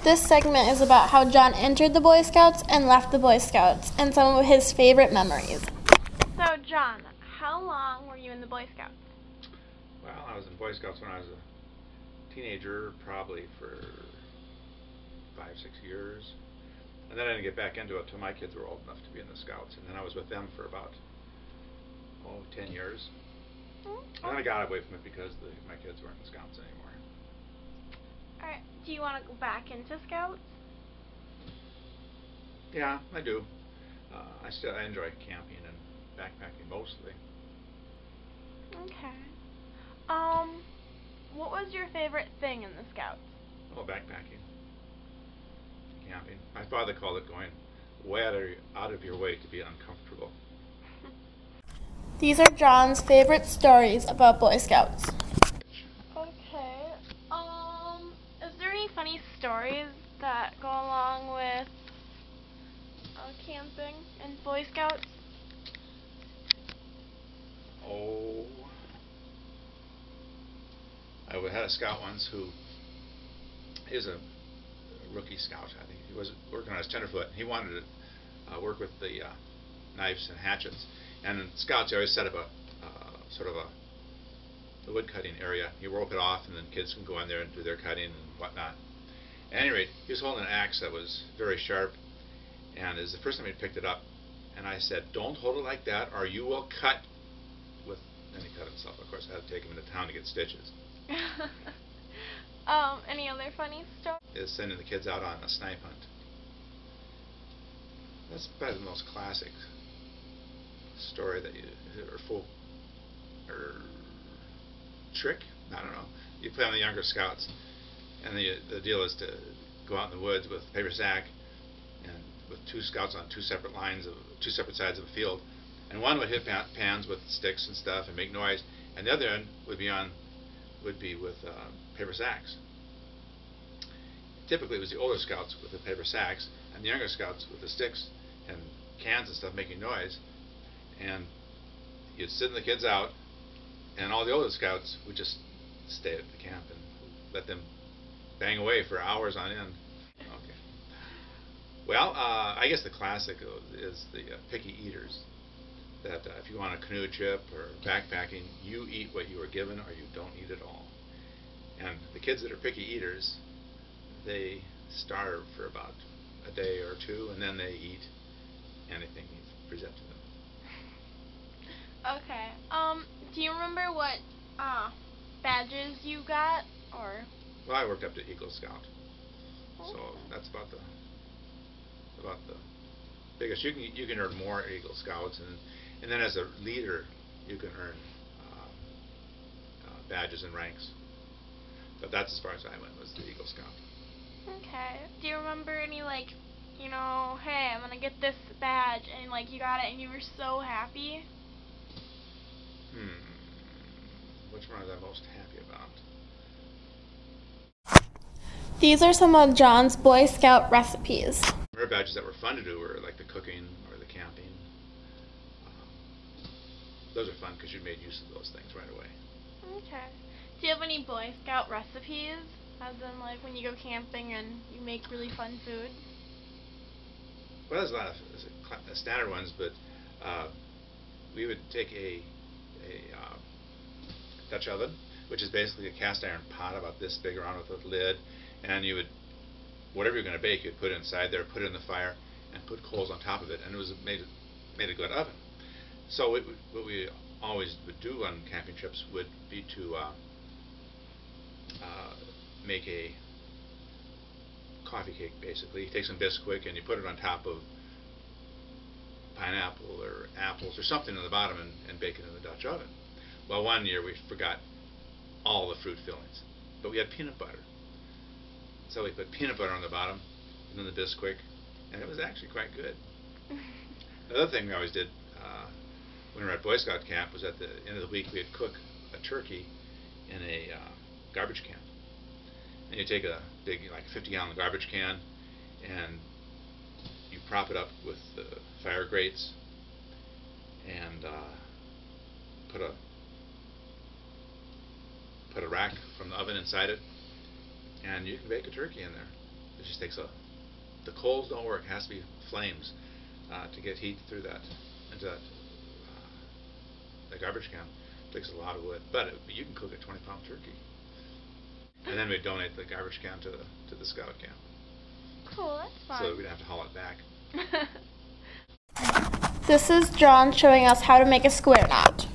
This segment is about how John entered the Boy Scouts and left the Boy Scouts, and some of his favorite memories. So, John, how long were you in the Boy Scouts? Well, I was in Boy Scouts when I was a teenager, probably for 5, 6 years. And then I didn't get back into it until my kids were old enough to be in the Scouts. And then I was with them for about, 10 years. And then I got away from it because my kids weren't in the Scouts anymore. Alright, do you want to go back into Scouts? Yeah, I do. I enjoy camping and backpacking mostly. Okay. What was your favorite thing in the Scouts? Oh, backpacking. Camping. My father called it going way out of your way to be uncomfortable. These are John's favorite stories about Boy Scouts. Okay. Is there any funny stories that go along with camping and Boy Scouts? Oh, I had a scout once who is a rookie scout. I think he was working on his tenderfoot. He wanted to work with the knives and hatchets. And in scouts, you always set up a sort of the wood cutting area. You rope it off, and then kids can go in there and do their cutting and whatnot. At any rate, he was holding an axe that was very sharp, and it was the first time he picked it up. And I said, "Don't hold it like that, or you will cut." Then he cut himself. Of course, I had to take him into town to get stitches. Any other funny stories? Is sending the kids out on a snipe hunt. That's probably the most classic story or trick. I don't know. You play on the younger scouts, and the deal is to go out in the woods with a paper sack, and with 2 scouts on 2 separate sides of a field, and one would hit pans with sticks and stuff and make noise, and the other end would be with paper sacks. Typically, it was the older scouts with the paper sacks, and the younger scouts with the sticks and cans and stuff making noise. And you'd send the kids out, and all the older scouts would just stay at the camp and let them bang away for hours on end. Okay. Well, I guess the classic is the picky eaters. That if you go on a canoe trip or backpacking, you eat what you are given or you don't eat at all. And the kids that are picky eaters, they starve for about a day or 2, and then they eat anything you present to them. Okay. Do you remember what badges you got, or? Well, I worked up to Eagle Scout, so that's about the biggest. You can earn more Eagle Scouts, and then as a leader, you can earn badges and ranks. But that's as far as I went, was the Eagle Scout. Okay. Do you remember any, hey, I'm gonna get this badge, and you got it and you were so happy? Which one was I most happy about? These are some of John's Boy Scout recipes. Rare badges that were fun to do were like the cooking or the camping. Those are fun because you made use of those things right away. Okay. Do you have any Boy Scout recipes? As in, when you go camping and you make really fun food? Well, there's a lot of standard ones, but we would take a Dutch oven, which is basically a cast iron pot about this big around with a lid, and you would, whatever you're going to bake, you'd put it inside there, put it in the fire, and put coals on top of it, and it was made a good oven. So what we always would do on camping trips would be to make a coffee cake, basically. You take some Bisquick and you put it on top of pineapple or apples or something in the bottom and bake it in the Dutch oven. Well, one year we forgot all the fruit fillings, but we had peanut butter. So we put peanut butter on the bottom and then the Bisquick, and it was actually quite good. The other thing we always did when we were at Boy Scout camp was at the end of the week we'd cook a turkey in a garbage can. And you take a big, 50-gallon garbage can, and you prop it up with the fire grates, and put a rack from the oven inside it, and you can bake a turkey in there. it just takes the coals don't work. It has to be flames to get heat through that into that the garbage can. It takes a lot of wood, but you can cook a 20-pound turkey. And then we donate the garbage can to the scout camp. Cool, that's fun. So we don't have to haul it back. This is John showing us how to make a square knot.